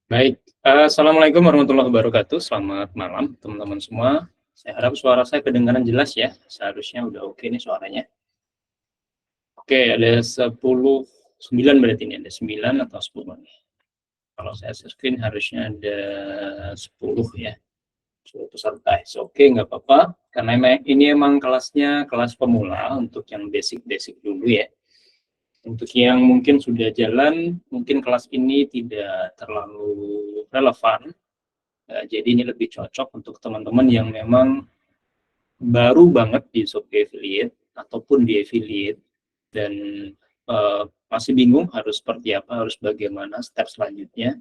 Baik, assalamualaikum warahmatullahi wabarakatuh. Selamat malam teman-teman semua. Saya harap suara saya kedengaran jelas ya. Seharusnya udah oke nih suaranya. Oke, ada 9 berarti ini, ada 9 atau 10 nih. Kalau saya screen harusnya ada 10 ya. 10 peserta. Oke, nggak apa-apa. Karena ini emang kelasnya kelas pemula untuk yang basic-basic dulu ya. Untuk yang mungkin sudah jalan, mungkin kelas ini tidak terlalu relevan. Jadi ini lebih cocok untuk teman-teman yang memang baru banget di Shopee Affiliate ataupun di Affiliate dan masih bingung harus seperti apa, harus bagaimana step selanjutnya.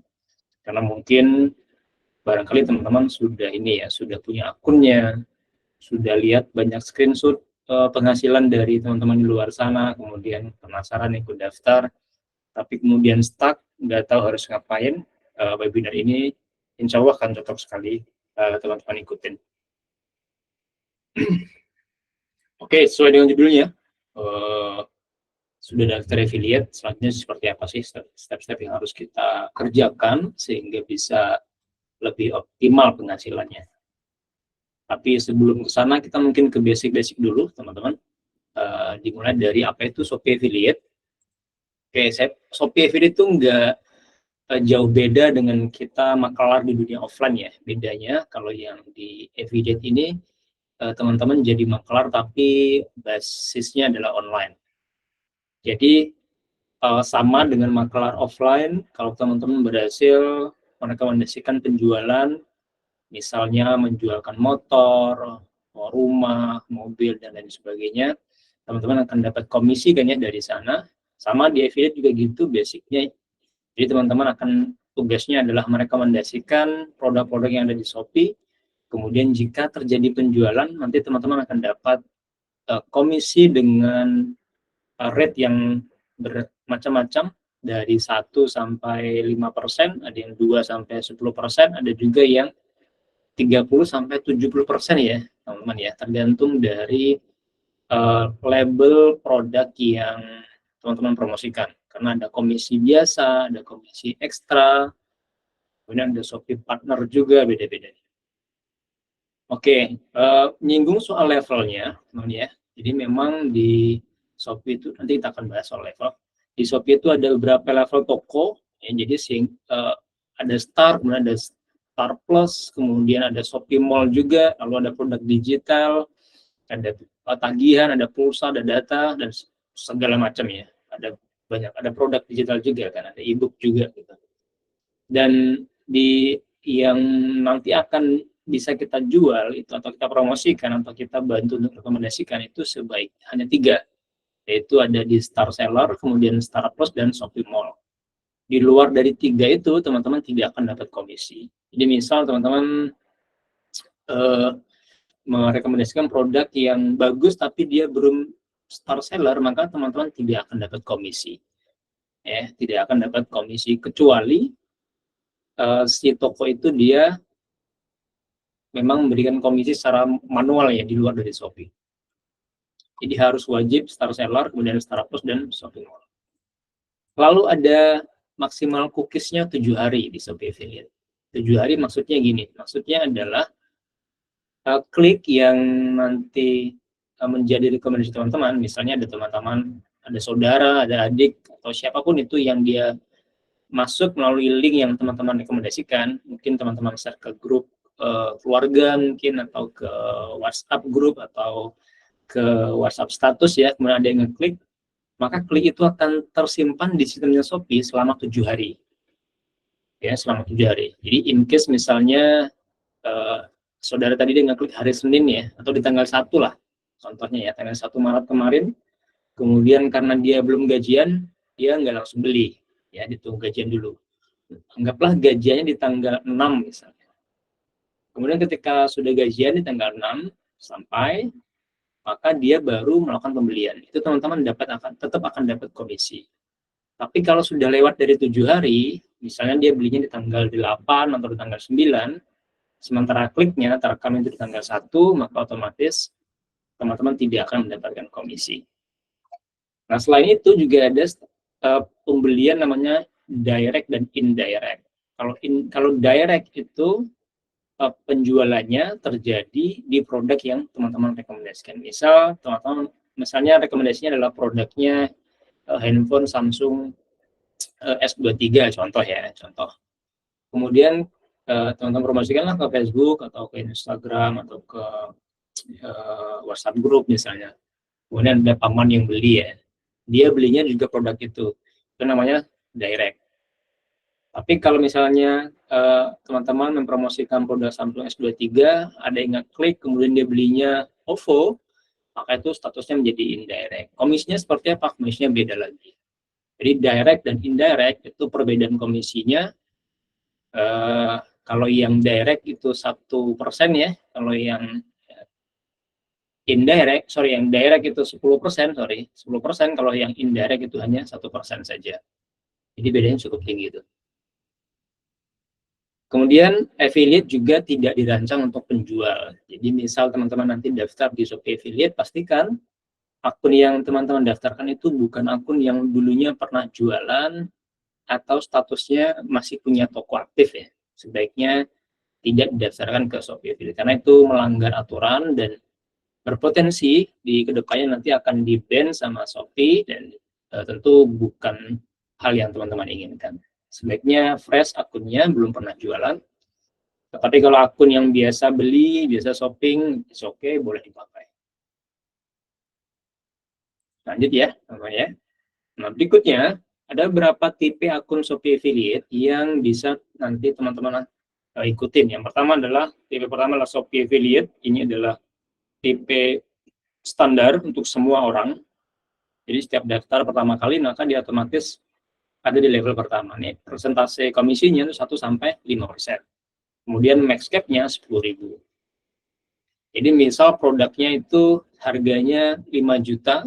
Karena mungkin barangkali teman-teman sudah ini ya, sudah punya akunnya, sudah lihat banyak screenshot penghasilan dari teman-teman di luar sana, kemudian penasaran ikut daftar, tapi kemudian stuck, nggak tahu harus ngapain. Webinar ini insya Allah akan cocok sekali teman-teman ikutin. Oke, sesuai dengan judulnya, sudah daftar affiliate, selanjutnya seperti apa sih step-step yang harus kita kerjakan sehingga bisa lebih optimal penghasilannya. Tapi sebelum ke sana, kita mungkin ke basic-basic dulu, teman-teman. Dimulai dari apa itu Shopee Affiliate. Oke, Shopee Affiliate itu nggak jauh beda dengan kita makelar di dunia offline ya. Bedanya kalau yang di affiliate ini, teman-teman jadi makelar tapi basisnya adalah online. Jadi sama dengan makelar offline, kalau teman-teman berhasil merekomendasikan penjualan, misalnya menjualkan motor, rumah, mobil, dan lain sebagainya, teman-teman akan dapat komisi kan ya dari sana. Sama di affiliate juga gitu basicnya. Jadi teman-teman akan tugasnya adalah merekomendasikan produk-produk yang ada di Shopee. Kemudian jika terjadi penjualan, nanti teman-teman akan dapat komisi dengan rate yang bermacam-macam, dari 1 sampai 5%, ada yang 2 sampai 10%, ada juga yang 30 sampai 70% ya, teman-teman ya, tergantung dari label produk yang teman-teman promosikan. Karena ada komisi biasa, ada komisi ekstra, kemudian ada Shopee Partner juga, beda-beda. Oke, menyinggung soal levelnya, teman ya. Jadi memang di Shopee itu, nanti kita akan bahas soal level. Di Shopee itu ada beberapa level toko, ya, jadi ada Star, kemudian ada Star Plus, kemudian ada Shopee Mall juga, lalu ada produk digital, ada tagihan, ada pulsa, ada data, dan segala macam ya. Ada banyak, ada produk digital juga kan, ada e-book juga gitu. Dan di yang nanti akan bisa kita jual itu atau kita promosikan atau kita bantu untuk rekomendasikan itu sebaik hanya 3, yaitu ada di Star Seller, kemudian Star Plus, dan Shopee Mall. Di luar dari 3 itu teman-teman tidak akan dapat komisi. Jadi misal teman-teman merekomendasikan produk yang bagus tapi dia belum Star Seller, maka teman-teman tidak akan dapat komisi. Ya, tidak akan dapat komisi kecuali si toko itu dia memang memberikan komisi secara manual ya di luar dari Shopee. Jadi harus wajib Star Seller, kemudian Star Plus, dan Shopee Mall. Lalu ada maksimal cookies-nya 7 hari di Shopee Affiliate. 7 hari maksudnya gini, maksudnya adalah klik yang nanti menjadi rekomendasi teman-teman, misalnya ada teman-teman, ada saudara, ada adik, atau siapapun itu yang dia masuk melalui link yang teman-teman rekomendasikan, mungkin teman-teman share ke grup keluarga mungkin, atau ke WhatsApp grup, atau ke WhatsApp status ya, kemudian ada yang ngeklik, maka klik itu akan tersimpan di sistemnya Shopee selama 7 hari. Ya, selama 7 hari. Jadi in case misalnya saudara tadi dia ngeklik hari Senin ya, atau di tanggal 1 lah, contohnya ya, tanggal 1 Maret kemarin, kemudian karena dia belum gajian, dia nggak langsung beli, ya, ditunggu gajian dulu. Anggaplah gajiannya di tanggal 6 misalnya. Kemudian ketika sudah gajian di tanggal 6 sampai, maka dia baru melakukan pembelian. Itu teman-teman tetap akan dapat komisi. Tapi kalau sudah lewat dari 7 hari, misalnya dia belinya di tanggal 8 atau di tanggal 9, sementara kliknya terekam itu di tanggal 1, maka otomatis teman-teman tidak akan mendapatkan komisi. Nah, selain itu juga ada pembelian namanya direct dan indirect. Kalau direct itu penjualannya terjadi di produk yang teman-teman rekomendasikan. Misalnya rekomendasinya adalah produknya handphone Samsung S23 contoh ya, contoh. Kemudian teman-teman promosikanlah ke Facebook atau ke Instagram atau ke WhatsApp group misalnya. Kemudian ada paman yang beli ya, dia belinya juga produk itu namanya direct. Tapi kalau misalnya teman-teman mempromosikan produk Samsung S23, ada yang ngeklik, kemudian dia belinya OVO, maka itu statusnya menjadi indirect. Komisinya seperti apa? Komisinya beda lagi. Jadi direct dan indirect itu perbedaan komisinya. Kalau yang direct itu 1% ya, kalau yang yang direct itu 10%, 10%, kalau yang indirect itu hanya 1% saja. Jadi bedanya cukup tinggi itu. Kemudian affiliate juga tidak dirancang untuk penjual. Jadi misal teman-teman nanti daftar di Shopee Affiliate, pastikan akun yang teman-teman daftarkan itu bukan akun yang dulunya pernah jualan atau statusnya masih punya toko aktif ya. Sebaiknya tidak didaftarkan ke Shopee Affiliate karena itu melanggar aturan dan berpotensi di kedepannya nanti akan di-ban sama Shopee dan tentu bukan hal yang teman-teman inginkan. Sebaiknya fresh akunnya, belum pernah jualan. Tapi kalau akun yang biasa beli, biasa shopping, oke, boleh dipakai. Lanjut ya, namanya. Nah, berikutnya ada beberapa tipe akun Shopee Affiliate yang bisa nanti teman-teman ikutin. Yang pertama adalah Shopee Affiliate. Ini adalah tipe standar untuk semua orang. Jadi setiap daftar pertama kali maka dia otomatis ada di level pertama nih. Persentase komisinya itu 1-5%. Kemudian max cap-nya 10.000. Jadi misal produknya itu harganya 5 juta,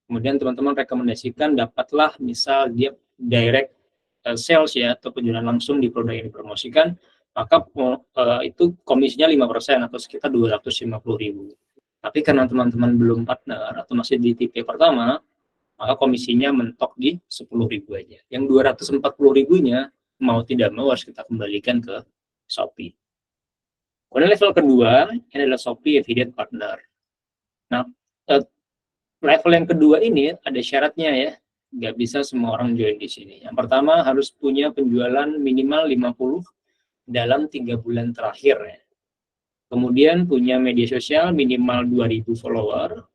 kemudian teman-teman rekomendasikan dapatlah misal dia direct sales ya, atau penjualan langsung di produk yang dipromosikan, maka itu komisinya 5% atau sekitar 250.000. Tapi karena teman-teman belum partner atau masih di tipe pertama, maka komisinya mentok di 10.000 aja. Yang 240.000-nya mau tidak mau harus kita kembalikan ke Shopee. Kemudian level kedua ini adalah Shopee Affiliate Partner. Nah, level yang kedua ini ada syaratnya ya, nggak bisa semua orang join di sini. Yang pertama harus punya penjualan minimal 50 dalam 3 bulan terakhir ya. Kemudian punya media sosial minimal 2.000 follower.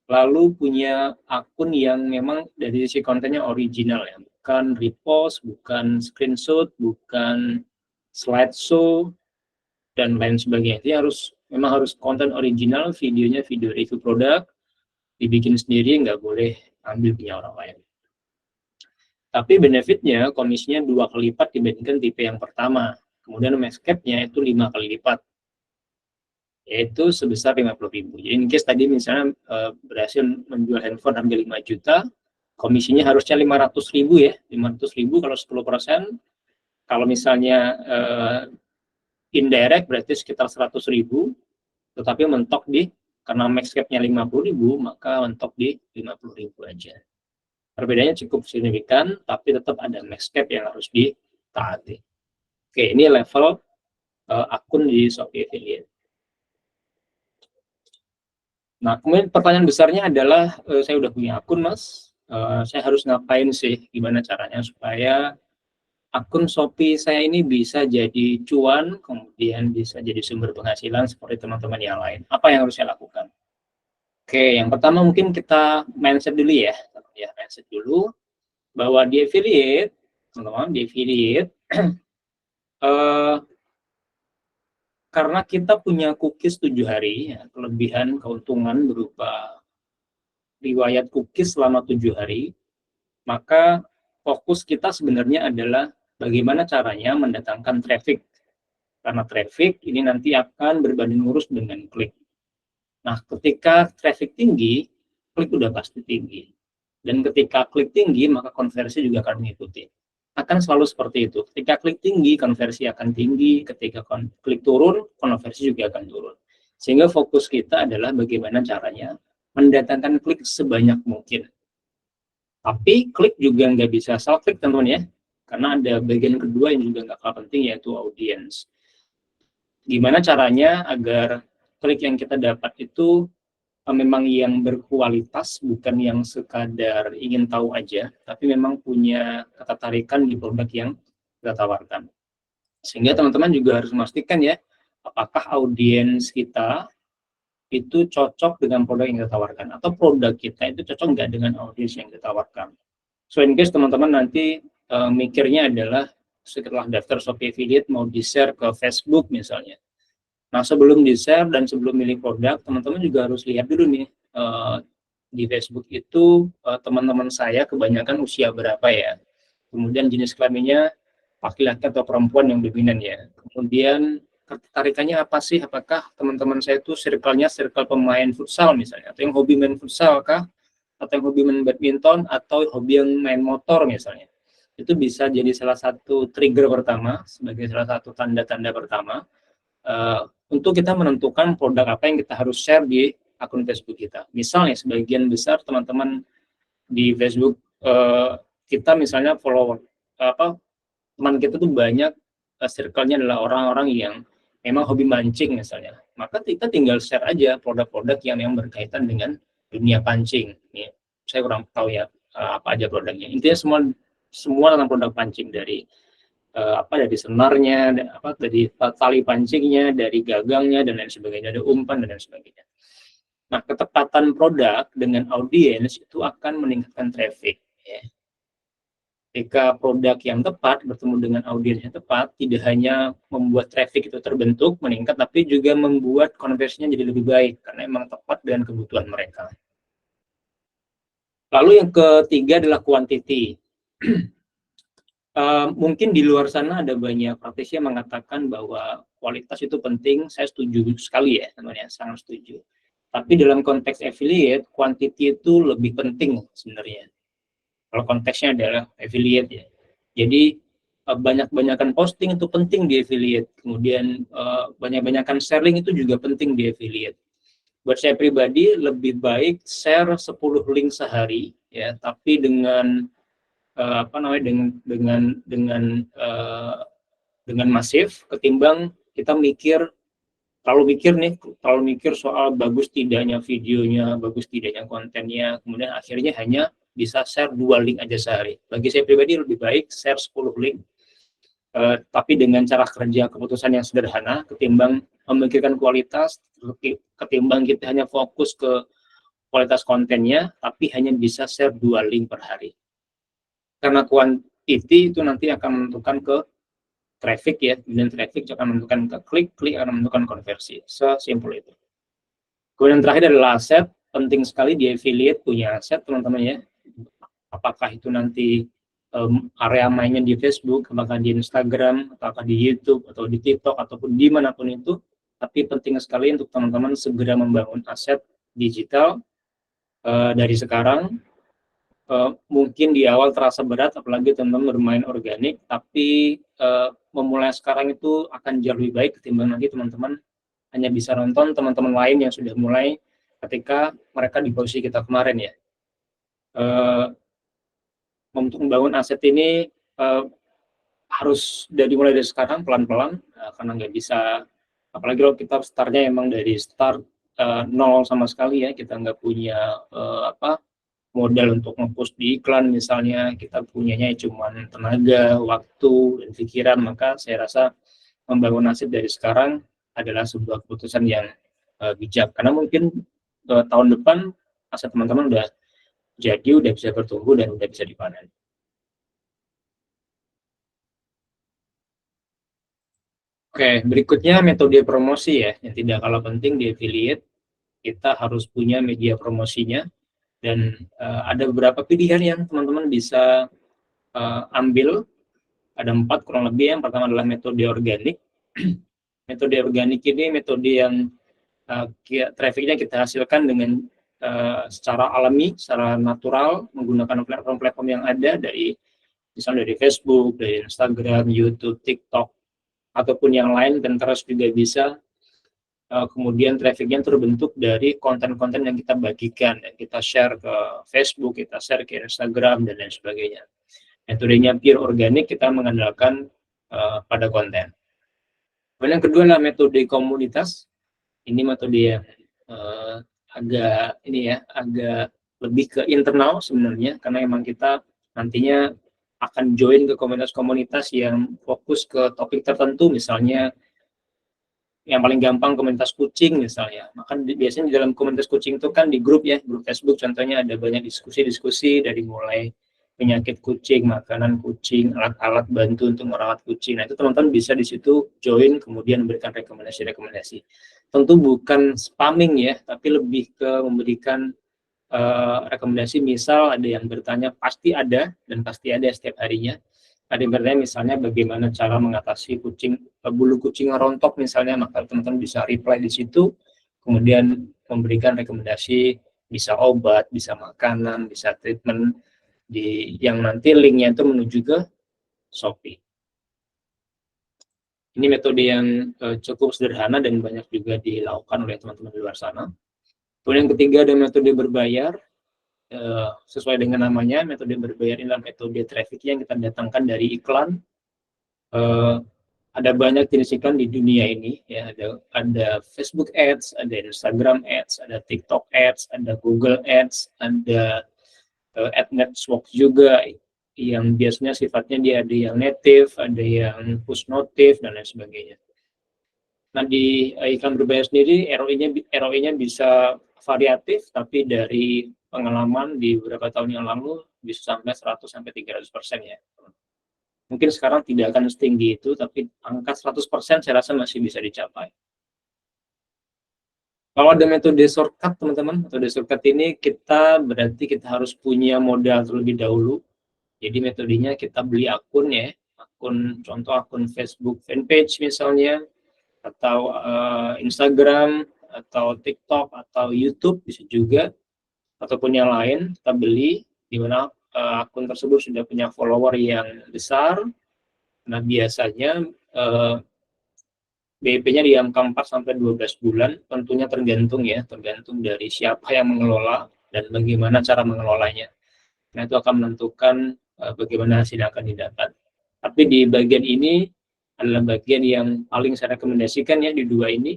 Lalu punya akun yang memang dari sisi kontennya original ya, bukan repost, bukan screenshot, bukan slideshow dan lain sebagainya. Jadi memang harus konten original, videonya video review produk, dibikin sendiri, nggak boleh ambil punya orang lain. Tapi benefitnya komisinya 2 kali lipat dibandingkan tipe yang pertama. Kemudian max cap-nya itu 5 kali lipat, yaitu sebesar 50.000. Jadi in case tadi misalnya berhasil menjual handphone harga 5 juta, komisinya harusnya 500.000 ya, 500.000 kalau 10%. Kalau misalnya indirect berarti sekitar 100.000, tetapi mentok karena max cap-nya 50.000, maka mentok di 50.000 aja. Perbedaannya cukup signifikan, tapi tetap ada max cap yang harus ditaati. Oke, ini level akun di Shopee Affiliate. Nah, kemudian pertanyaan besarnya adalah, saya udah punya akun, Mas. Saya harus ngapain sih? Gimana caranya supaya akun Shopee saya ini bisa jadi cuan, kemudian bisa jadi sumber penghasilan seperti teman-teman yang lain? Apa yang harus saya lakukan? Oke, yang pertama mungkin kita mindset dulu ya. Mindset dulu bahwa di affiliate, teman-teman, di affiliate, karena kita punya cookies 7 hari, ya, kelebihan keuntungan berupa riwayat cookies selama 7 hari, maka fokus kita sebenarnya adalah bagaimana caranya mendatangkan traffic. Karena traffic ini nanti akan berbanding lurus dengan klik. Nah, ketika traffic tinggi, klik udah pasti tinggi. Dan ketika klik tinggi, maka konversi juga akan mengikuti. Akan selalu seperti itu. Ketika klik tinggi, konversi akan tinggi. Ketika klik turun, konversi juga akan turun. Sehingga fokus kita adalah bagaimana caranya mendatangkan klik sebanyak mungkin. Tapi klik juga nggak bisa asal klik, teman-teman ya. Karena ada bagian kedua yang juga nggak kalah penting, yaitu audience. Gimana caranya agar klik yang kita dapat itu memang yang berkualitas, bukan yang sekadar ingin tahu aja, tapi memang punya ketertarikan di produk yang kita tawarkan. Sehingga teman-teman juga harus memastikan ya, apakah audiens kita itu cocok dengan produk yang kita tawarkan, atau produk kita itu cocok nggak dengan audiens yang kita tawarkan. So in case teman-teman nanti mikirnya adalah setelah daftar Shopee Affiliate mau di-share ke Facebook misalnya. Nah, sebelum di-share dan sebelum milih produk, teman-teman juga harus lihat dulu nih, di Facebook itu teman-teman saya kebanyakan usia berapa ya. Kemudian jenis kelaminnya laki-laki atau perempuan yang dominan ya. Kemudian ketertarikannya apa sih? Apakah teman-teman saya itu circle-nya circle pemain futsal misalnya, atau yang hobi main futsal kah? Atau yang hobi main badminton, atau hobi yang main motor misalnya. Itu bisa jadi salah satu trigger pertama, sebagai salah satu tanda-tanda pertama untuk kita menentukan produk apa yang kita harus share di akun Facebook kita. Misalnya sebagian besar teman-teman di Facebook kita misalnya follower teman kita tuh banyak, circle-nya adalah orang-orang yang memang hobi mancing misalnya. Maka kita tinggal share aja produk-produk yang berkaitan dengan dunia pancing. Nih, saya kurang tahu ya apa aja produknya. Intinya semua tentang produk pancing, dari dari senarnya, dari tali pancingnya, dari gagangnya dan lain sebagainya, ada umpan dan lain sebagainya. Nah, ketepatan produk dengan audiens itu akan meningkatkan traffic. Ya. Jika produk yang tepat bertemu dengan audiens yang tepat, tidak hanya membuat traffic itu terbentuk, meningkat, tapi juga membuat konversinya jadi lebih baik karena memang tepat dengan kebutuhan mereka. Lalu yang ketiga adalah quantity. Mungkin di luar sana ada banyak praktisi yang mengatakan bahwa kualitas itu penting. Saya setuju sekali ya, teman-teman, sangat setuju. Tapi dalam konteks affiliate, quantity itu lebih penting sebenarnya. Kalau konteksnya adalah affiliate ya. Jadi banyak-banyakan posting itu penting di affiliate. Kemudian banyak-banyakan sharing itu juga penting di affiliate. Buat saya pribadi lebih baik share 10 link sehari ya, tapi dengan dengan masif, ketimbang kita terlalu mikir soal bagus tidaknya videonya, bagus tidaknya kontennya, kemudian akhirnya hanya bisa share 2 link aja sehari. Bagi saya pribadi lebih baik share 10 link, tapi dengan cara kerja keputusan yang sederhana, ketimbang memikirkan kualitas, ketimbang kita hanya fokus ke kualitas kontennya, tapi hanya bisa share 2 link per hari. Karena quantity itu nanti akan menentukan ke traffic ya, dan traffic akan menentukan ke klik akan menentukan konversi. Sesimpel itu. Kemudian terakhir adalah aset. Penting sekali di affiliate punya aset, teman-teman ya. Apakah itu nanti area mainnya di Facebook, apakah di Instagram, apakah di YouTube, atau di TikTok, ataupun dimanapun itu. Tapi penting sekali untuk teman-teman segera membangun aset digital dari sekarang. Mungkin di awal terasa berat, apalagi teman-teman bermain organik, tapi memulai sekarang itu akan jauh lebih baik ketimbang nanti teman-teman hanya bisa nonton teman-teman lain yang sudah mulai ketika mereka di posisi kita kemarin ya. Untuk membangun aset ini harus mulai dari sekarang pelan-pelan, karena nggak bisa, apalagi kalau kita startnya emang dari start nol sama sekali ya, kita nggak punya modal untuk nge-post di iklan misalnya, kita punyanya cuma tenaga, waktu, dan pikiran, maka saya rasa membangun aset dari sekarang adalah sebuah keputusan yang bijak. Karena mungkin tahun depan aset teman-teman udah jadi, udah bisa bertumbuh, dan udah bisa dipanen. Oke, berikutnya metode promosi ya, yang tidak kalah penting di affiliate. Kita harus punya media promosinya, dan ada beberapa pilihan yang teman-teman bisa ambil. Ada 4 kurang lebih. Yang pertama adalah metode organik. Metode organik ini metode yang trafficnya kita hasilkan dengan secara alami, secara natural, menggunakan platform-platform yang ada, misalnya dari Facebook, dari Instagram, YouTube, TikTok, ataupun yang lain, dan terus juga bisa. Kemudian trafficnya terbentuk dari konten-konten yang kita bagikan, dan kita share ke Facebook, kita share ke Instagram, dan lain sebagainya. Metodenya pure organik, kita mengandalkan pada konten. Kemudian yang kedua adalah metode komunitas. Ini metode yang agak lebih ke internal sebenarnya, karena emang kita nantinya akan join ke komunitas-komunitas yang fokus ke topik tertentu, misalnya yang paling gampang komunitas kucing misalnya. Maka biasanya di dalam komunitas kucing itu kan di grup ya, grup Facebook contohnya ada banyak diskusi-diskusi dari mulai penyakit kucing, makanan kucing, alat-alat bantu untuk merawat kucing. Nah, itu teman-teman bisa di situ join, kemudian memberikan rekomendasi-rekomendasi. Tentu bukan spamming ya, tapi lebih ke memberikan rekomendasi. Misal ada yang bertanya, pasti ada, dan pasti ada setiap harinya. Ada yang bertanya misalnya bagaimana cara mengatasi bulu kucing rontok misalnya, maka teman-teman bisa reply di situ, kemudian memberikan rekomendasi, bisa obat, bisa makanan, bisa treatment, yang nanti linknya itu menuju ke Shopee. Ini metode yang cukup sederhana dan banyak juga dilakukan oleh teman-teman di luar sana. Kemudian yang ketiga ada metode berbayar. Sesuai dengan namanya, metode berbayar adalah metode traffic yang kita datangkan dari iklan. Ada banyak jenis iklan di dunia ini ya, ada Facebook Ads, ada Instagram Ads, ada TikTok Ads, ada Google Ads, ada ad network juga yang biasanya sifatnya dia ada yang native, ada yang push notif dan lain sebagainya. Nah, di iklan berbayar sendiri ROI-nya bisa variatif, tapi dari pengalaman di beberapa tahun yang lalu bisa sampai 100-300% ya. Mungkin sekarang tidak akan setinggi itu, tapi angka 100% saya rasa masih bisa dicapai. Kalau ada metode shortcut, teman-teman, metode shortcut ini berarti kita harus punya modal terlebih dahulu. Jadi metodenya kita beli akun ya, contoh akun Facebook fanpage misalnya, atau Instagram, atau TikTok, atau YouTube bisa juga, ataupun yang lain kita beli, di mana akun tersebut sudah punya follower yang besar. Nah, biasanya BIP-nya di angka 4-12 bulan, tentunya tergantung dari siapa yang mengelola dan bagaimana cara mengelolanya. Nah, itu akan menentukan bagaimana hasil yang akan didapat. Tapi di bagian ini adalah bagian yang paling saya rekomendasikan ya, di dua ini,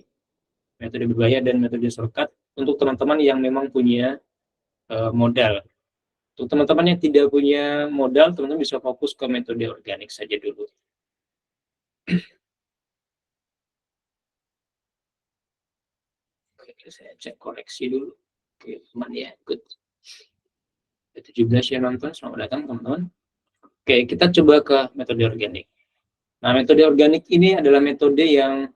metode berbayar dan metode shortcut, untuk teman-teman yang memang punya modal. Untuk teman-teman yang tidak punya modal, teman-teman bisa fokus ke metode organik saja dulu. Oke, saya cek koleksi dulu. Oke, teman ya, good. 17 yang nonton, selamat datang teman-teman. Oke, kita coba ke metode organik. Nah, metode organik ini adalah metode yang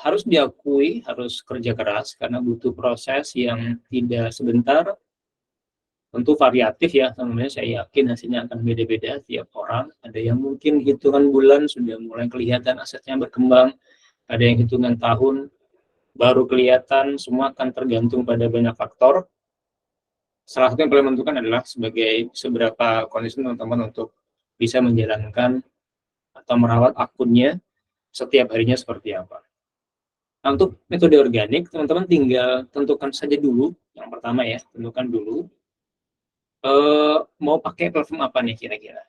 harus diakui, harus kerja keras, karena butuh proses yang tidak sebentar. Tentu variatif ya, teman-teman, saya yakin hasilnya akan beda-beda tiap orang. Ada yang mungkin hitungan bulan sudah mulai kelihatan asetnya berkembang, ada yang hitungan tahun baru kelihatan, semua akan tergantung pada banyak faktor. Salah satu yang paling menentukan adalah seberapa kondisi teman-teman untuk bisa menjalankan atau merawat akunnya setiap harinya seperti apa. Nah, untuk metode organik, teman-teman tinggal tentukan saja dulu. Yang pertama ya, tentukan dulu mau pakai platform apa nih kira-kira.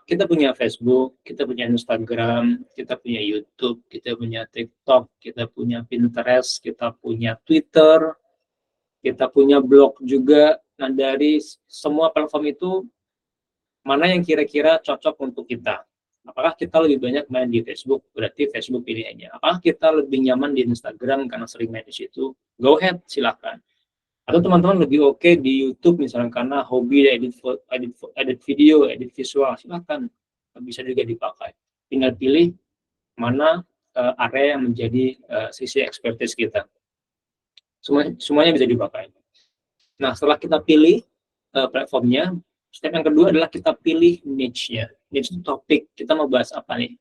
Kita punya Facebook, kita punya Instagram, kita punya YouTube, kita punya TikTok, kita punya Pinterest, kita punya Twitter, kita punya blog juga. Nah, dari semua platform itu, mana yang kira-kira cocok untuk kita? Apakah kita lebih banyak main di Facebook? Berarti Facebook pilihannya. Apakah kita lebih nyaman di Instagram karena sering main di situ? Go ahead, silakan. Atau teman-teman lebih oke di YouTube misalnya karena hobi edit video, edit visual, silakan. Bisa juga dipakai. Tinggal pilih mana area yang menjadi sisi expertise kita. Semuanya bisa dipakai. Nah, setelah kita pilih platformnya, step yang kedua adalah kita pilih niche-nya. Niche itu topik, kita mau bahas apa nih?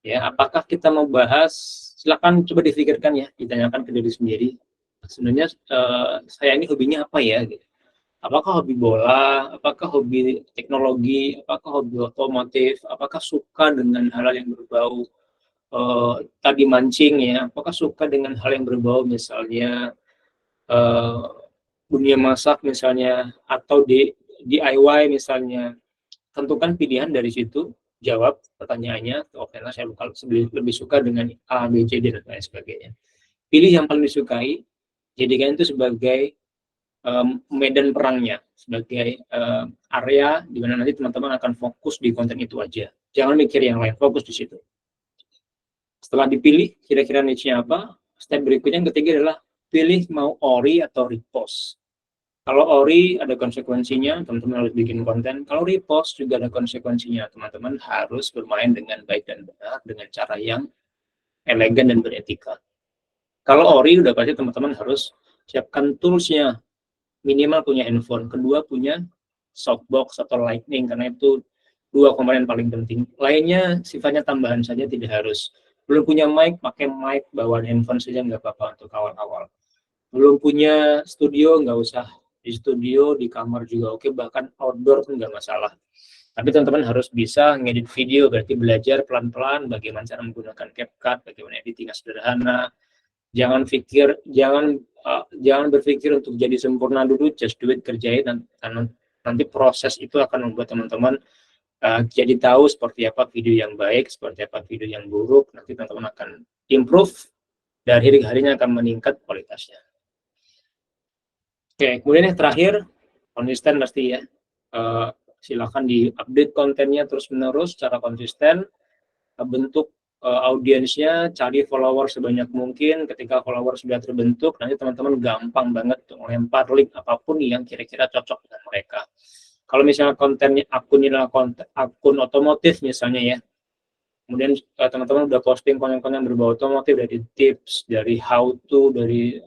Ya, apakah kita mau bahas, silakan coba difikirkan ya, ditanyakan ke diri sendiri. Sebenarnya saya ini hobinya apa ya? Gitu. Apakah hobi bola, apakah hobi teknologi, apakah hobi otomotif, apakah suka dengan hal yang berbau tadi mancing ya, apakah suka dengan hal yang berbau misalnya dunia masak misalnya, atau DIY misalnya, tentukan pilihan dari situ, jawab pertanyaannya, oke lah saya lebih suka dengan A, B, C, D, dan lain sebagainya. Pilih yang paling disukai, jadikan itu sebagai medan perangnya, sebagai area di mana nanti teman-teman akan fokus di konten itu aja. Jangan mikir yang lain, fokus di situ. Setelah dipilih kira-kira niche-nya apa, step berikutnya yang ketiga adalah pilih mau ori atau repost. Kalau ori ada konsekuensinya, teman-teman harus bikin konten. Kalau repost juga ada konsekuensinya, teman-teman harus bermain dengan baik dan benar, dengan cara yang elegan dan beretika. Kalau ori udah pasti teman-teman harus siapkan tools-nya, minimal punya handphone, kedua punya softbox atau lightning, karena itu dua komponen paling penting. Lainnya sifatnya tambahan saja, tidak harus. Belum punya mic, pakai mic, bawaan handphone saja nggak apa-apa untuk awal-awal. Belum punya studio, nggak usah di studio, di kamar juga oke, bahkan outdoor pun nggak masalah. Tapi teman-teman harus bisa ngedit video, berarti belajar pelan-pelan bagaimana cara menggunakan CapCut, bagaimana editing sederhana. Jangan berpikir untuk jadi sempurna dulu, just do it, kerjain, dan nanti proses itu akan membuat teman-teman jadi tahu seperti apa video yang baik, seperti apa video yang buruk. Nanti teman-teman akan improve, dari hari ke harinya akan meningkat kualitasnya. Oke, kemudian yang terakhir, konsisten pasti ya. Silakan di-update kontennya terus-menerus secara konsisten, bentuk audiensnya, cari follower sebanyak mungkin. Ketika follower sudah terbentuk, nanti teman-teman gampang banget untuk melempar link apapun yang kira-kira cocok dengan mereka. Kalau misalnya kontennya akunnya akun otomotif misalnya ya, kemudian teman-teman udah posting konten-konten berbau otomotif, dari tips, dari how to, dari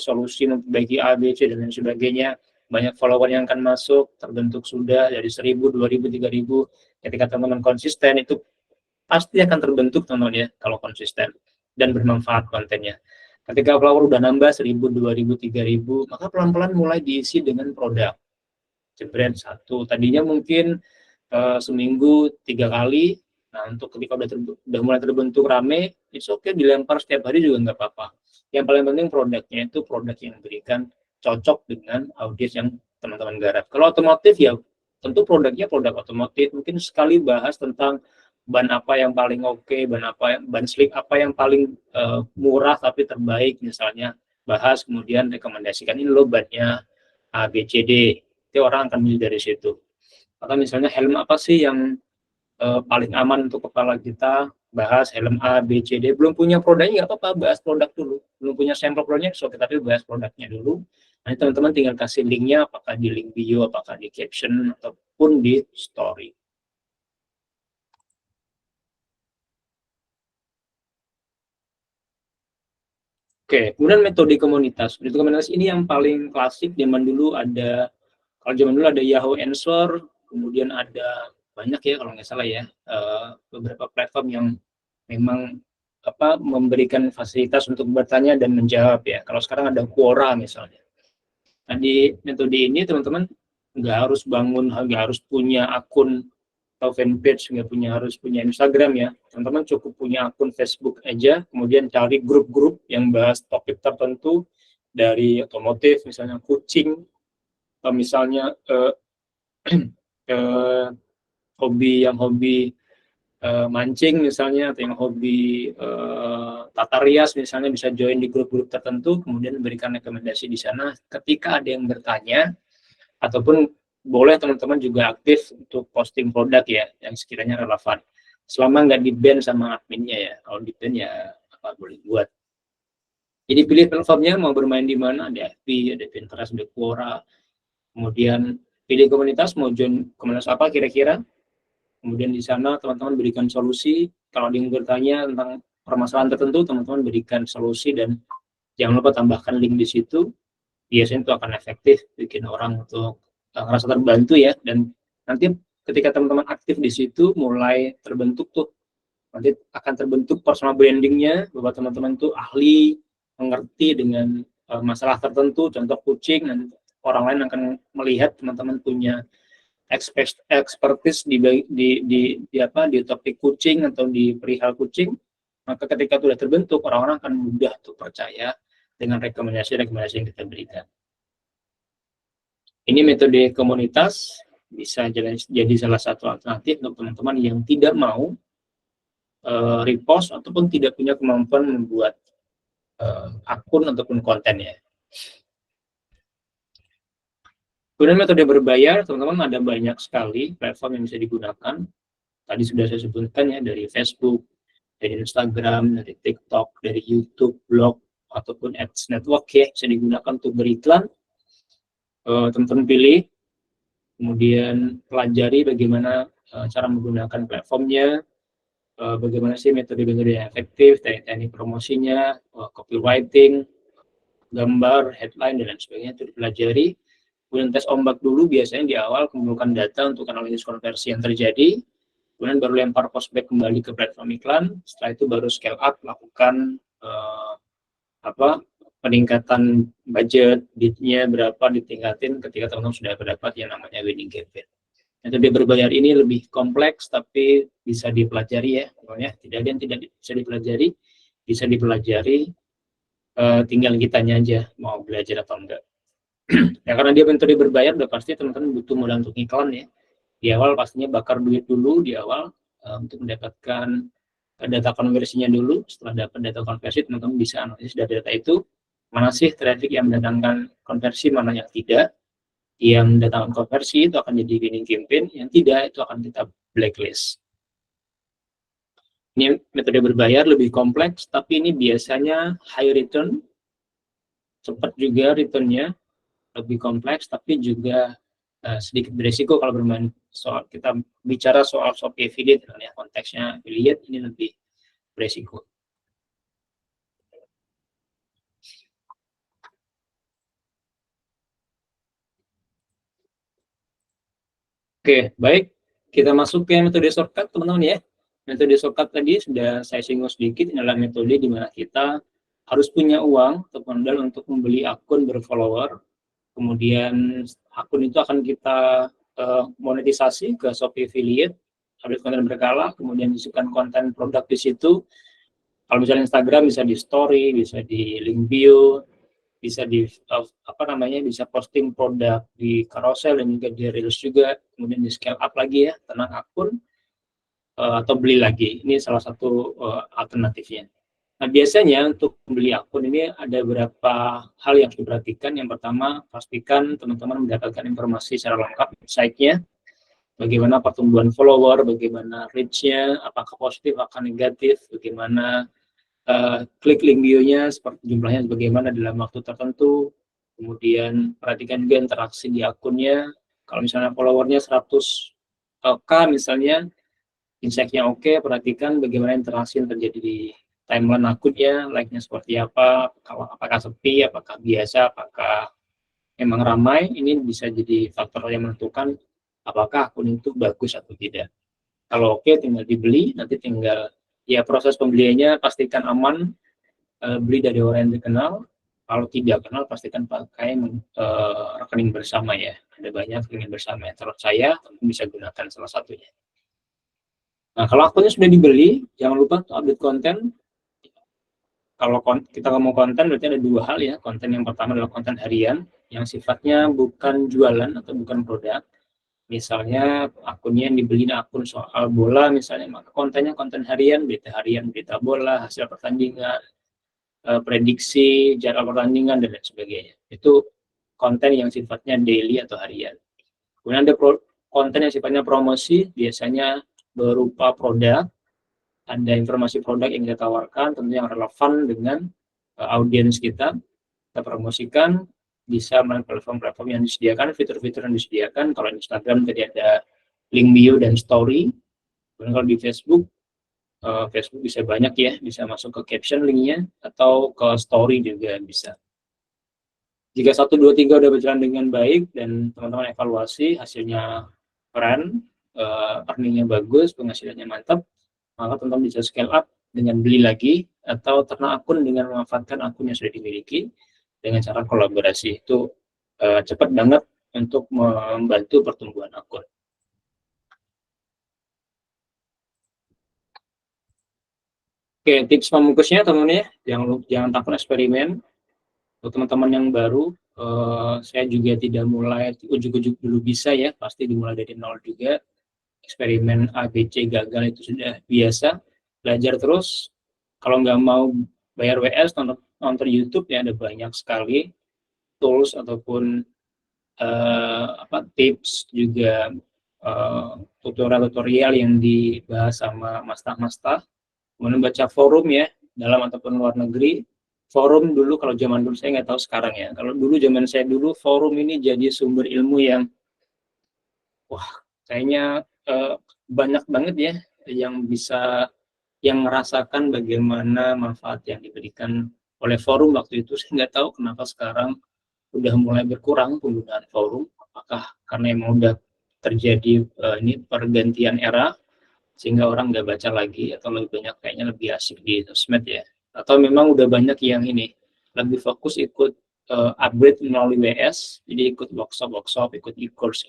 solusi memperbaiki A, B, C, dan lain sebagainya, banyak follower yang akan masuk, terbentuk sudah dari 1.000, 2.000, 3.000. Ketika teman-teman konsisten, itu pasti akan terbentuk teman-teman ya, kalau konsisten dan bermanfaat kontennya. Ketika follower udah nambah 1.000, 2.000, 3.000, maka pelan-pelan mulai diisi dengan produk. Jebret satu, tadinya mungkin seminggu 3 kali. Nah, untuk ketika udah mulai terbentuk rame, it's okay, dilempar setiap hari juga nggak apa-apa. Yang paling penting produknya itu produk yang diberikan cocok dengan audiens yang teman-teman garap. Kalau otomotif ya tentu produknya produk otomotif, mungkin sekali bahas tentang ban apa yang paling oke, ban slick apa yang paling murah tapi terbaik misalnya, bahas, kemudian rekomendasikan ini loh bannya A, B, C, D, itu orang akan milih dari situ. Atau misalnya helm apa sih yang paling aman untuk kepala kita, bahas helm A, B, C, D. Belum punya produknya nggak apa-apa, bahas produk dulu. Belum punya sampel produknya, so kita bahas produknya dulu. Nanti teman-teman tinggal kasih linknya, apakah di link bio, apakah di caption, ataupun di story. Oke, kemudian metode komunitas. Metode komunitas ini yang paling klasik. Zaman dulu ada Yahoo Answer, kemudian ada banyak ya kalau nggak salah ya, beberapa platform yang memang memberikan fasilitas untuk bertanya dan menjawab ya. Kalau sekarang ada Quora misalnya. Nah, di metode ini teman-teman nggak harus punya akun atau fanpage, harus punya Instagram ya. Teman-teman cukup punya akun Facebook aja, kemudian cari grup-grup yang bahas topik tertentu, dari otomotif misalnya kucing, atau misalnya hobi mancing misalnya, atau yang hobi tata rias misalnya, bisa join di grup-grup tertentu, kemudian berikan rekomendasi di sana. Ketika ada yang bertanya, ataupun boleh teman-teman juga aktif untuk posting produk ya yang sekiranya relevan, selama nggak di-ban sama adminnya ya. Kalau di-ban ya apa boleh buat. Jadi pilih platformnya, mau bermain di mana, ada FB, ada Pinterest, ada Quora. Kemudian pilih komunitas, mau join komunitas apa kira-kira. Kemudian di sana teman-teman berikan solusi. Kalau ada yang bertanya tentang permasalahan tertentu, teman-teman berikan solusi, dan jangan lupa tambahkan link di situ. Biasanya itu akan efektif bikin orang untuk merasa terbantu ya. Dan nanti ketika teman-teman aktif di situ, mulai terbentuk tuh, nanti akan terbentuk personal brandingnya, bahwa teman-teman tuh ahli, mengerti dengan masalah tertentu, contoh kucing, dan orang lain akan melihat teman-teman punya expertise di topik kucing atau di perihal kucing. Maka ketika itu sudah terbentuk, orang-orang akan mudah untuk percaya dengan rekomendasi yang kita berikan. Ini metode komunitas. bisa jadi salah satu alternatif untuk teman-teman yang tidak mau repost ataupun tidak punya kemampuan membuat akun ataupun kontennya. Kemudian metode berbayar, teman-teman ada banyak sekali platform yang bisa digunakan. Tadi sudah saya sebutkan ya, dari Facebook, dari Instagram, dari TikTok, dari YouTube, blog, ataupun ads network ya, bisa digunakan untuk beriklan. Teman-teman pilih, kemudian pelajari bagaimana cara menggunakan platformnya, bagaimana sih metode-metode yang efektif, teknik promosinya, copywriting, gambar, headline, dan lain sebagainya itu dipelajari. Kemudian tes ombak dulu, biasanya di awal kumpulkan data untuk analisis konversi yang terjadi, kemudian baru lempar prospek kembali ke platform iklan. Setelah itu baru scale up, lakukan peningkatan budget, bidnya berapa, ditingkatin ketika teman-teman sudah mendapat yang namanya winning campaign. Metode berbayar ini lebih kompleks, tapi bisa dipelajari ya, pokoknya tidak ada yang tidak bisa dipelajari, bisa dipelajari, tinggal kitanya aja mau belajar atau enggak. Ya karena dia metode berbayar, udah pasti teman-teman butuh modal untuk iklan ya. Di awal pastinya bakar duit dulu di awal untuk mendapatkan data konversinya dulu. Setelah dapat data konversi, teman-teman bisa analisis dari data itu, mana sih traffic yang mendatangkan konversi, mana yang tidak. Yang mendatangkan konversi itu akan jadi winning campaign, yang tidak itu akan kita blacklist. Ini metode berbayar lebih kompleks, tapi ini biasanya high return, cepat juga returnnya, lebih kompleks, tapi juga sedikit beresiko kalau bermain soal, kita bicara soal Shopee affiliate ya, konteksnya affiliate ini lebih beresiko. Oke, baik, kita masuk ke metode shortcut teman-teman ya. Metode shortcut tadi sudah saya singgung sedikit, ini adalah metode di mana kita harus punya uang atau modal untuk membeli akun berfollower. Kemudian akun itu akan kita monetisasi ke Shopee affiliate, update konten berkala, kemudian isukan konten produk di situ. Kalau misalnya Instagram bisa di story, bisa di link bio, bisa di bisa posting produk di carousel dan juga di reels juga, kemudian di scale up lagi ya, tenang akun atau beli lagi. Ini salah satu alternatifnya. Nah, biasanya untuk membeli akun ini ada beberapa hal yang harus diperhatikan. Yang pertama, pastikan teman-teman mendapatkan informasi secara lengkap site-nya, bagaimana pertumbuhan follower, bagaimana reach-nya, apakah positif, apakah negatif, bagaimana klik link bio-nya, seperti jumlahnya bagaimana dalam waktu tertentu. Kemudian perhatikan juga interaksi di akunnya. Kalau misalnya followernya 100k misalnya, insight-nya oke, perhatikan bagaimana interaksi yang terjadi di timeline akunnya, like-nya seperti apa, apakah sepi, apakah biasa, apakah memang ramai. Ini bisa jadi faktor yang menentukan apakah akun itu bagus atau tidak. Kalau oke, tinggal dibeli, nanti tinggal ya proses pembeliannya pastikan aman, beli dari orang yang dikenal. Kalau tidak kenal, pastikan pakai rekening bersama ya. Ada banyak rekening bersama yang terpercaya, bisa gunakan salah satunya. Nah, kalau akunnya sudah dibeli, jangan lupa update konten. Kalau kita ngomong konten, berarti ada dua hal ya. Konten yang pertama adalah konten harian, yang sifatnya bukan jualan atau bukan produk. Misalnya akunnya yang dibeli akun soal bola misalnya, maka kontennya konten harian, berita bola, hasil pertandingan, prediksi jadwal pertandingan, dan lain sebagainya. Itu konten yang sifatnya daily atau harian. Kemudian ada konten yang sifatnya promosi, biasanya berupa produk, ada informasi produk yang kita tawarkan, tentunya yang relevan dengan audiens kita promosikan, bisa melalui platform-platform yang disediakan, fitur-fitur yang disediakan. Kalau Instagram tadi ada link bio dan story. Dan kalau di Facebook, Facebook bisa banyak ya, bisa masuk ke caption linknya, atau ke story juga bisa. Jika 1, 2, 3 udah berjalan dengan baik, dan teman-teman evaluasi, hasilnya keren, earningnya bagus, penghasilannya mantap, maka teman-teman bisa scale up dengan beli lagi, atau ternak akun dengan memanfaatkan akun yang sudah dimiliki, dengan cara kolaborasi. Itu cepat banget untuk membantu pertumbuhan akun. Oke, tips pembungkusnya teman-teman ya, jangan takut eksperimen. Untuk teman-teman yang baru, Saya juga tidak mulai ujuk-ujuk dulu bisa ya, pasti dimulai dari nol juga. Eksperimen ABC gagal itu sudah biasa, belajar terus. Kalau nggak mau bayar WS, nonton YouTube ya, ada banyak sekali tools ataupun tips juga, tutorial-tutorial yang dibahas sama mastah-mastah. Kemudian baca forum ya, dalam ataupun luar negeri. Forum dulu, kalau zaman dulu, saya nggak tahu sekarang ya, kalau dulu zaman saya dulu, forum ini jadi sumber ilmu yang kayaknya banyak banget ya yang bisa, yang merasakan bagaimana manfaat yang diberikan oleh forum waktu itu. Saya nggak tahu kenapa sekarang udah mulai berkurang penggunaan forum, apakah karena emang udah terjadi ini pergantian era sehingga orang nggak baca lagi, atau lebih banyak kayaknya lebih asik di sosmed ya, atau memang udah banyak yang ini lebih fokus ikut upgrade melalui WS, jadi ikut workshop, ikut e-course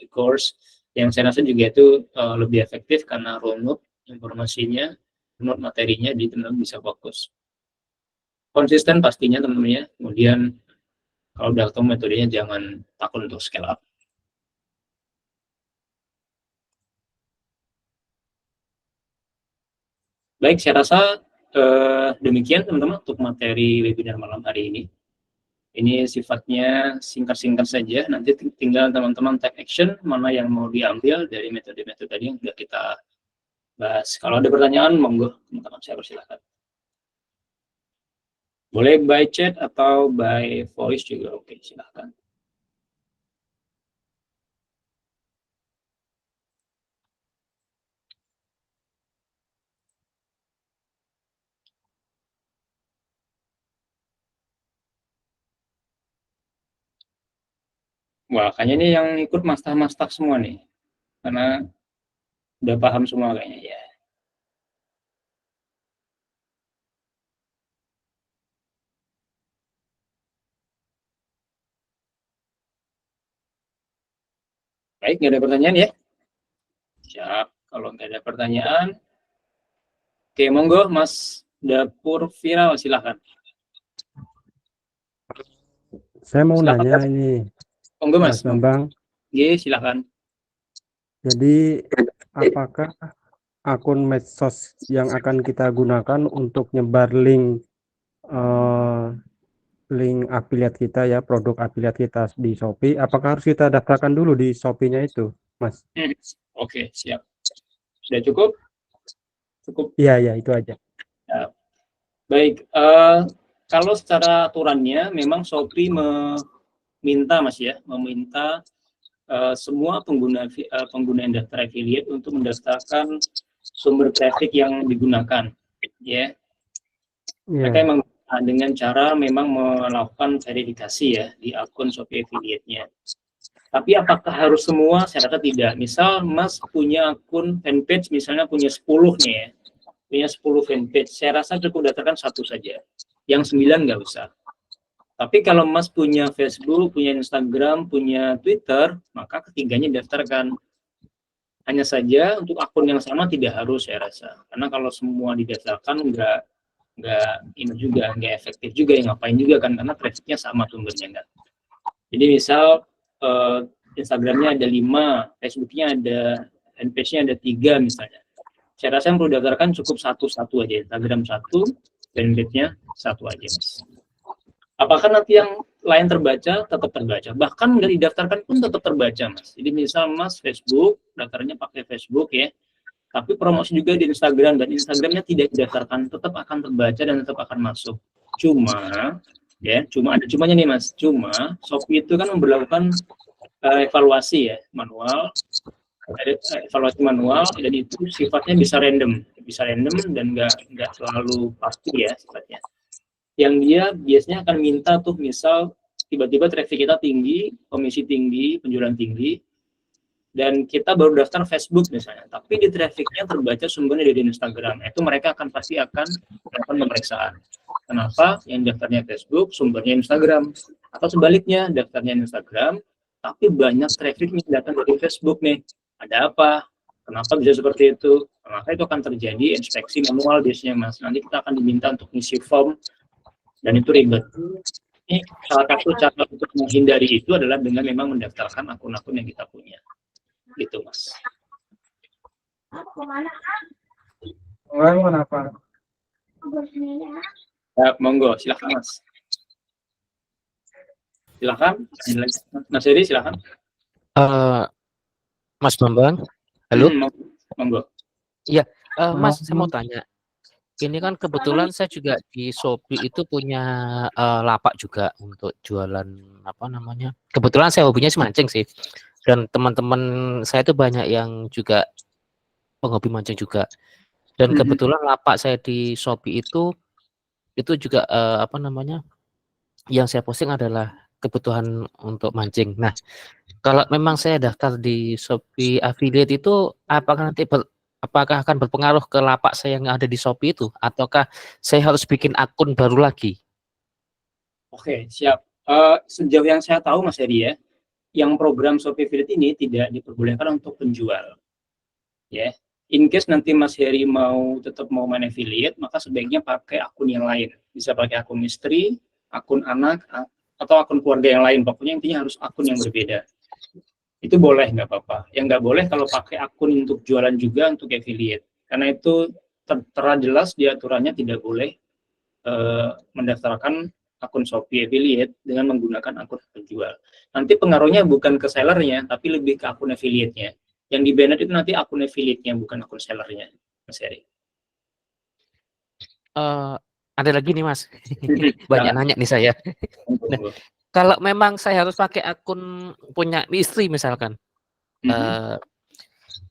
yang saya rasa juga itu lebih efektif karena runut informasinya, runut materinya, jadi teman-teman bisa fokus. Konsisten pastinya teman-teman ya, kemudian kalau udah ketemu metodenya jangan takut untuk scale up. Baik, saya rasa demikian teman-teman untuk materi webinar malam hari ini. Ini sifatnya singkat-singkat saja, nanti tinggal teman-teman take action mana yang mau diambil dari metode-metode tadi yang sudah kita bahas. Kalau ada pertanyaan, monggo teman-teman, saya persilakan. Boleh by chat atau by voice juga oke, silahkan. Wah, kayaknya ini yang ikut mastah-mastah semua nih, karena udah paham semua kayaknya ya. Baik, nggak ada pertanyaan ya? Siap, kalau nggak ada pertanyaan, oke, monggo Mas Dapur Viral, silahkan. Saya mau Silakan, nanya Mas. ini, Monggo Mas. Mas Bambang. Oke, silahkan. Jadi, apakah akun medsos yang akan kita gunakan untuk nyebar link afiliat kita ya, produk afiliat kita di Shopee, apakah harus kita daftarkan dulu di Shopee-nya itu, Mas? Oke, siap. Sudah cukup? Cukup. Iya, itu aja. Ya. Baik, kalau secara aturannya memang Shopee meminta Mas ya, meminta semua pengguna yang daftar affiliate untuk mendaftarkan sumber traffic yang digunakan, ya. Mereka memang dengan cara memang melakukan verifikasi ya di akun Shopee affiliate-nya. Tapi apakah harus semua? Saya rasa tidak. Misal Mas punya akun fanpage, misalnya punya 10 nih ya, punya 10 fanpage, saya rasa cukup daftarkan satu saja, yang 9 nggak usah. Tapi kalau Mas punya Facebook, punya Instagram, punya Twitter, maka ketiganya daftarkan. Hanya saja untuk akun yang sama tidak harus, saya rasa, karena kalau semua didaftarkan nggak ini juga, nggak efektif juga, yang ngapain juga kan, karena trafficnya sama sumbernya kan. Jadi misal Instagramnya ada 5, Facebooknya ada, fanpage-nya ada 3 misalnya, saya rasa yang perlu daftarkan cukup satu aja, Instagram 1, fanpage-nya 1 aja Mas. Apakah nanti yang lain terbaca? Tetap terbaca, bahkan nggak didaftarkan pun tetap terbaca Mas. Jadi misal Mas Facebook, daftarnya pakai Facebook ya, tapi promosi juga di Instagram, dan Instagramnya tidak didaftarkan, tetap akan terbaca dan tetap akan masuk. Cuma ada cumanya nih Mas, cuma Shopee itu kan memberlakukan evaluasi ya, manual, dan itu sifatnya bisa random dan nggak selalu pasti ya sifatnya. Yang dia biasanya akan minta tuh, misal tiba-tiba traffic kita tinggi, komisi tinggi, penjualan tinggi, dan kita baru daftar Facebook misalnya, tapi di trafficnya terbaca sumbernya dari Instagram, itu mereka pasti akan melakukan pemeriksaan. Kenapa yang daftarnya Facebook, sumbernya Instagram, atau sebaliknya daftarnya Instagram, tapi banyak traffic yang datang dari Facebook nih, ada apa? Kenapa bisa seperti itu? Maka itu akan terjadi inspeksi manual biasanya Mas. Nanti kita akan diminta untuk ngisi form, dan itu ribet. Ini salah satu cara untuk menghindari itu adalah dengan memang mendaftarkan akun-akun yang kita punya, gitu Mas. Kenapa? Ya, monggo, silakan Mas. Silakan, Mas Heri, silakan. Mas Bambang, halo. Monggo. Iya, Mas, saya mau tanya. Ini kan kebetulan saya juga di Shopee itu punya lapak juga untuk jualan apa namanya. Kebetulan saya hobinya sih mancing sih. Dan teman-teman saya itu banyak yang juga penghobi mancing juga. Dan kebetulan lapak saya di Shopee itu juga apa namanya? Yang saya posting adalah kebutuhan untuk mancing. Nah, kalau memang saya daftar di Shopee affiliate itu apakah nanti apakah akan berpengaruh ke lapak saya yang ada di Shopee itu, ataukah saya harus bikin akun baru lagi? Oke, siap. Sejauh yang saya tahu Mas Heri ya, yang program Shopee Affiliate ini tidak diperbolehkan untuk penjual. Ya, in case nanti Mas Heri tetap mau main affiliate, maka sebaiknya pakai akun yang lain. Bisa pakai akun istri, akun anak, atau akun keluarga yang lain. Pokoknya intinya harus akun yang berbeda. Itu boleh, nggak apa-apa. Yang nggak boleh kalau pakai akun untuk jualan juga untuk affiliate. Karena itu tertera jelas di aturannya tidak boleh mendaftarkan akun Shopee affiliate dengan menggunakan akun penjual. Nanti pengaruhnya bukan ke sellernya, tapi lebih ke akun affiliate-nya. Yang di banned itu nanti akun affiliate-nya, bukan akun sellernya, Mas Heri. Ada lagi nih Mas, banyak nanya nih saya. Nah, kalau memang saya harus pakai akun punya istri misalkan,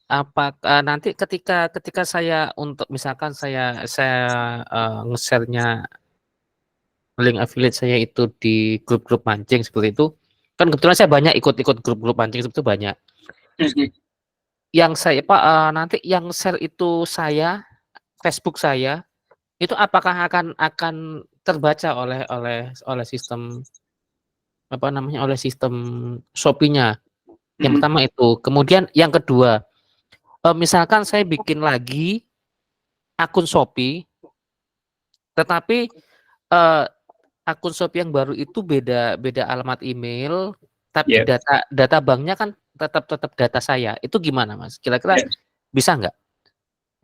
apakah nanti ketika saya untuk misalkan saya nge-share-nya link affiliate saya itu di grup-grup mancing seperti itu, kan kebetulan saya banyak ikut grup-grup mancing seperti itu banyak. Yang saya nanti yang share itu saya Facebook saya itu apakah akan terbaca oleh sistem apa namanya, oleh sistem Shopee-nya. Yang pertama itu. Kemudian yang kedua, misalkan saya bikin lagi akun Shopee, tetapi akun Shopee yang baru itu beda alamat email, tapi data banknya kan tetap data saya. Itu gimana Mas? Kira-kira bisa nggak?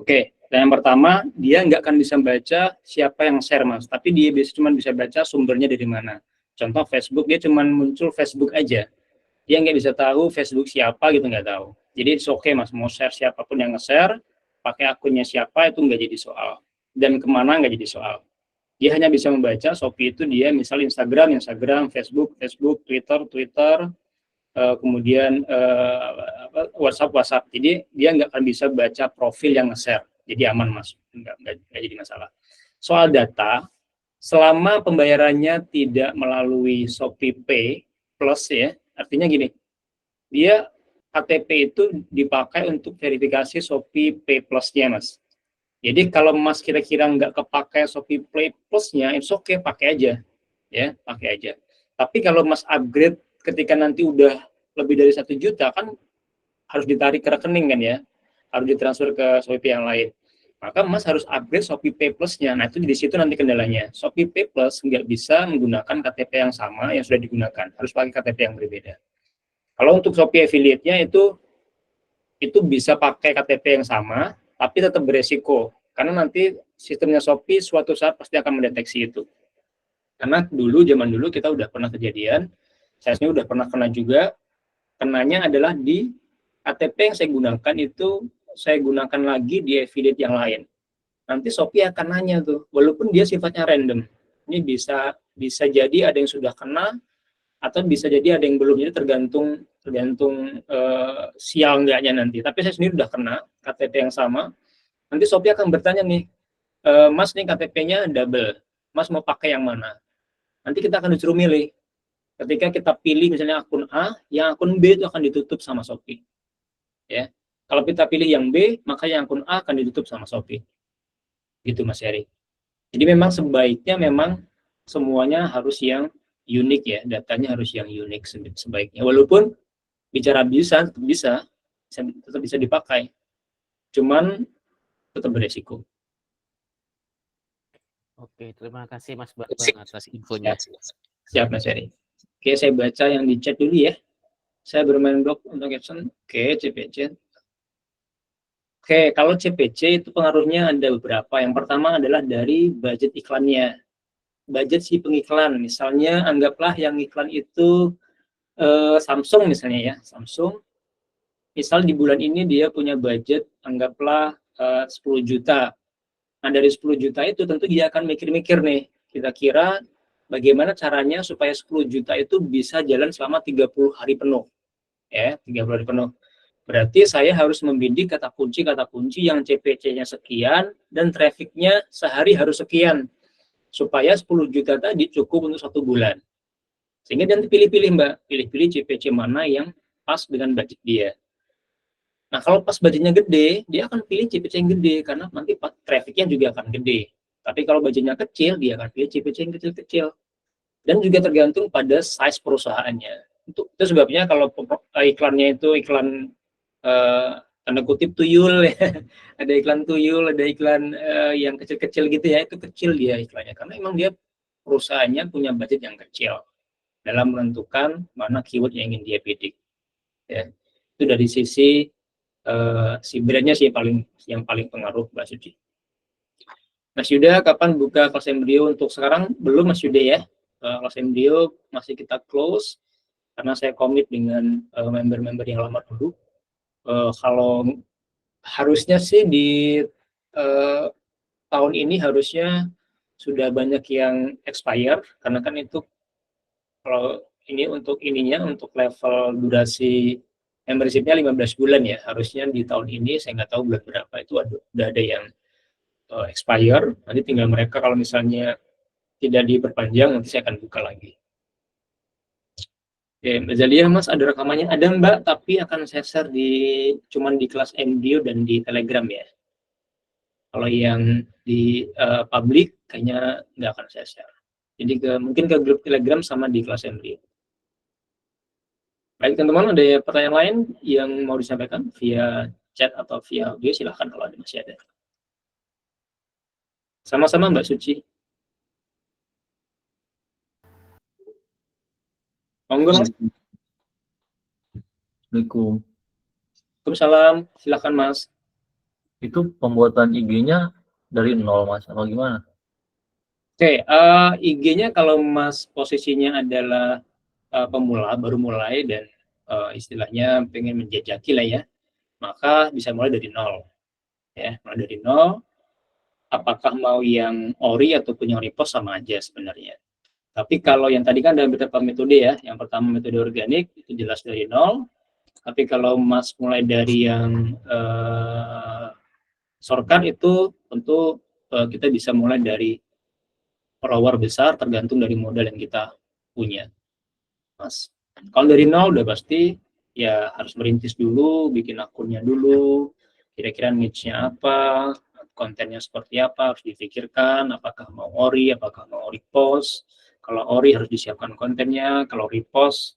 Oke, yang pertama dia nggak akan bisa baca siapa yang share Mas, tapi dia cuma bisa baca sumbernya dari mana. Contoh Facebook, dia cuma muncul Facebook aja. Dia nggak bisa tahu Facebook siapa gitu, nggak tahu. Jadi oke Mas, mau share siapapun yang nge-share, pakai akunnya siapa itu nggak jadi soal. Dan kemana nggak jadi soal. Dia hanya bisa membaca Shopee itu dia misal Instagram, Facebook, Twitter, kemudian WhatsApp. Jadi dia nggak akan bisa baca profil yang nge-share. Jadi aman Mas, nggak jadi masalah. Soal data, selama pembayarannya tidak melalui Shopee Pay Plus ya, artinya gini, dia KTP itu dipakai untuk verifikasi Shopee Pay Plus-nya Mas. Jadi kalau Mas kira-kira nggak kepakai Shopee Pay Plus-nya, it's okay, pakai aja. Ya, pakai aja. Tapi kalau Mas upgrade ketika nanti udah lebih dari 1 juta, kan harus ditarik ke rekening kan ya, harus ditransfer ke Shopee yang lain. Maka Mas harus upgrade Shopee Pay Plus-nya. Nah, itu di situ nanti kendalanya. Shopee Pay Plus nggak bisa menggunakan KTP yang sama yang sudah digunakan. Harus pakai KTP yang berbeda. Kalau untuk Shopee Affiliate-nya itu bisa pakai KTP yang sama, tapi tetap beresiko. Karena nanti sistemnya Shopee suatu saat pasti akan mendeteksi itu. Karena zaman dulu kita udah pernah kejadian, saya sendiri udah pernah kena juga, kenanya adalah di KTP yang saya gunakan itu saya gunakan lagi di affiliate yang lain. Nanti Shopee akan nanya tuh, walaupun dia sifatnya random. Ini bisa jadi ada yang sudah kena atau bisa jadi ada yang belum. Jadi tergantung sial enggaknya nanti. Tapi saya sendiri udah kena KTP yang sama. Nanti Shopee akan bertanya nih, Mas nih KTP-nya double. Mas mau pakai yang mana? Nanti kita akan disuruh milih. Ketika kita pilih misalnya akun A, yang akun B itu akan ditutup sama Shopee. Ya. Kalau kita pilih yang B, maka yang akun A akan ditutup sama Shopee. Gitu Mas Heri. Jadi memang sebaiknya memang semuanya harus yang unik ya, datanya harus yang unik sebaiknya. Walaupun bicara tetap bisa dipakai. Cuman tetap beresiko. Oke, terima kasih Mas Bambang atas infonya. Siap Mas Ferry. Oke, saya baca yang di chat dulu ya. Saya bermain blog untuk caption. Oke, CPC. Oke, kalau CPC itu pengaruhnya ada beberapa. Yang pertama adalah dari budget iklannya. Budget si pengiklan. Misalnya anggaplah yang iklan itu Samsung misalnya ya. Samsung. Misal di bulan ini dia punya budget anggaplah 10 juta. Nah, dari 10 juta itu tentu dia akan mikir-mikir nih. Kira-kira bagaimana caranya supaya 10 juta itu bisa jalan selama 30 hari penuh. Ya, 30 hari penuh. Berarti saya harus membidik kata kunci yang CPC-nya sekian dan traffic-nya sehari harus sekian. Supaya 10 juta tadi cukup untuk 1 bulan. Sehingga dia pilih-pilih Mbak, pilih-pilih CPC mana yang pas dengan budget dia. Nah, kalau pas budgetnya gede, dia akan pilih CPC yang gede, karena nanti traffic-nya juga akan gede. Tapi kalau budgetnya kecil, dia akan pilih CPC yang kecil-kecil. Dan juga tergantung pada size perusahaannya. Itu sebabnya kalau iklannya itu iklan tanda kutip tuyul, ya. Ada iklan tuyul, ada iklan yang kecil-kecil gitu ya, itu kecil dia iklannya. Karena emang dia perusahaannya punya budget yang kecil dalam menentukan mana keyword yang ingin dia bidik. Ya. Itu dari sisi si brandnya sih yang paling pengaruh Mbak Suci. Mas Yuda, kapan buka kelas embrio untuk sekarang? Belum Mas Yuda ya. Kelas embrio masih kita close karena saya komit dengan member-member yang lama dulu. Kalau harusnya sih di tahun ini harusnya sudah banyak yang expire karena kan itu kalau ini untuk level durasi membership-nya 15 bulan ya, harusnya di tahun ini saya nggak tahu bulan berapa itu udah ada yang expire, nanti tinggal mereka kalau misalnya tidak diperpanjang nanti saya akan buka lagi. Oke, Mbak Zalia, Mas ada rekamannya? Ada Mbak, tapi akan saya share cuman di kelas MDO dan di Telegram ya. Kalau yang di public kayaknya nggak akan saya share. Jadi mungkin ke grup Telegram sama di kelas MDO. Baik teman-teman, ada pertanyaan lain yang mau disampaikan via chat atau via audio, silahkan kalau masih ada. Sama-sama Mbak Suci. Monggo Mas. Assalamualaikum. Waalaikumsalam, silahkan Mas. Itu pembuatan IG-nya dari nol Mas, atau gimana? Oke, IG-nya kalau Mas posisinya adalah pemula, baru mulai dan istilahnya pengen menjajaki lah ya, maka bisa mulai dari nol. Ya, mulai dari nol. Apakah mau yang ori ataupun yang repost sama aja sebenarnya. Tapi kalau yang tadi kan ada beberapa metode ya. Yang pertama metode organik itu jelas dari nol. Tapi kalau Mas mulai dari yang shortcut itu tentu kita bisa mulai dari follower besar tergantung dari modal yang kita punya. Mas. Kalau dari nol udah pasti ya harus merintis dulu, bikin akunnya dulu, kira-kira niche-nya apa, kontennya seperti apa, harus dipikirkan, apakah mau ori, apakah mau repost. Kalau ori harus disiapkan kontennya, kalau repost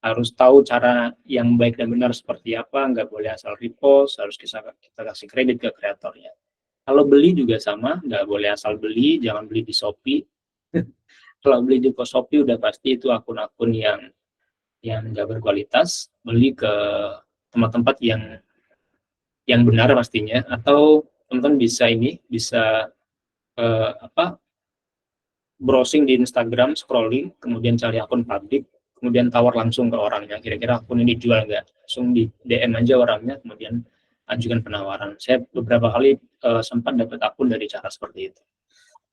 harus tahu cara yang baik dan benar seperti apa, nggak boleh asal repost, harus kita kasih kredit ke kreatornya. Kalau beli juga sama, nggak boleh asal beli, jangan beli di Shopee. Kalau beli di Shopee udah pasti itu akun-akun yang nggak berkualitas, beli ke tempat-tempat yang benar pastinya, atau teman-teman bisa browsing di Instagram, scrolling, kemudian cari akun publik, kemudian tawar langsung ke orangnya, kira-kira akun ini jual nggak, langsung di DM aja orangnya, kemudian ajukan penawaran. Saya beberapa kali sempat dapat akun dari cara seperti itu.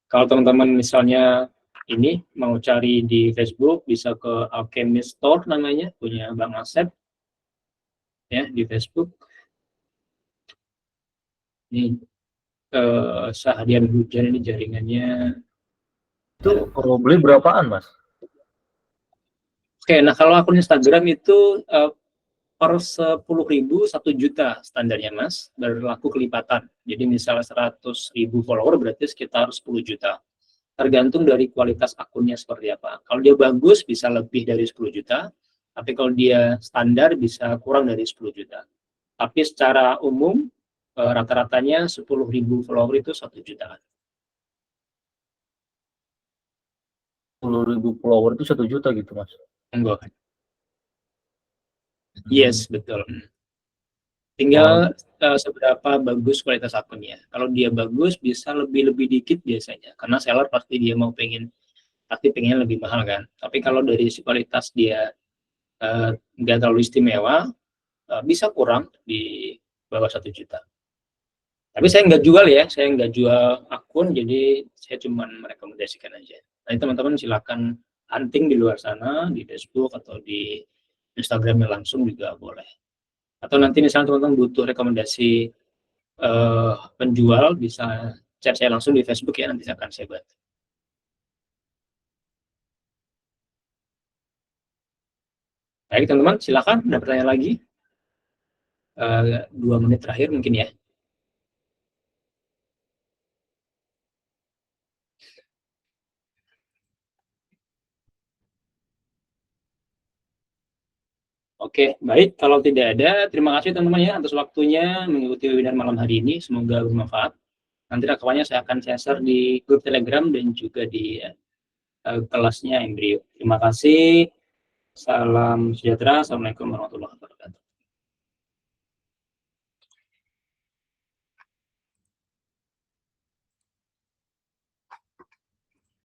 Kalau teman-teman misalnya ini mau cari di Facebook, bisa ke Alchemist Store namanya, punya Bang Asep ya di Facebook. Ini Seharian Hujan ini jaringannya. Itu kalau beli berapaan Mas? Oke, nah kalau akun Instagram itu per 10.000 1 juta standarnya Mas, berlaku kelipatan. Jadi misalnya 100.000 follower berarti sekitar 10 juta. Tergantung dari kualitas akunnya seperti apa. Kalau dia bagus bisa lebih dari 10 juta, tapi kalau dia standar bisa kurang dari 10 juta. Tapi secara umum rata-ratanya 10.000 follower itu 1 juta. 10.000 follower itu 1 juta gitu, Mas? Enggak. Yes, betul. Tinggal seberapa bagus kualitas akunnya. Kalau dia bagus, bisa lebih dikit biasanya. Karena seller pasti dia pasti pengen lebih mahal kan. Tapi kalau dari sisi kualitas dia nggak terlalu istimewa, bisa kurang di bawah 1 juta. Tapi saya nggak jual ya, saya nggak jual akun, jadi saya cuma merekomendasikan aja. Nah, teman-teman silakan hunting di luar sana, di Facebook atau di Instagramnya langsung juga boleh. Atau nanti misalnya teman-teman butuh rekomendasi penjual, bisa chat saya langsung di Facebook ya, nanti akan saya bantu. Baik teman-teman, silakan ada pertanyaan lagi. 2 menit terakhir mungkin ya. Oke, baik. Kalau tidak ada, terima kasih teman-teman ya atas waktunya mengikuti webinar malam hari ini. Semoga bermanfaat. Nanti rekamannya saya akan share di grup Telegram dan juga di kelasnya Embrio. Terima kasih. Salam sejahtera. Assalamualaikum warahmatullahi wabarakatuh.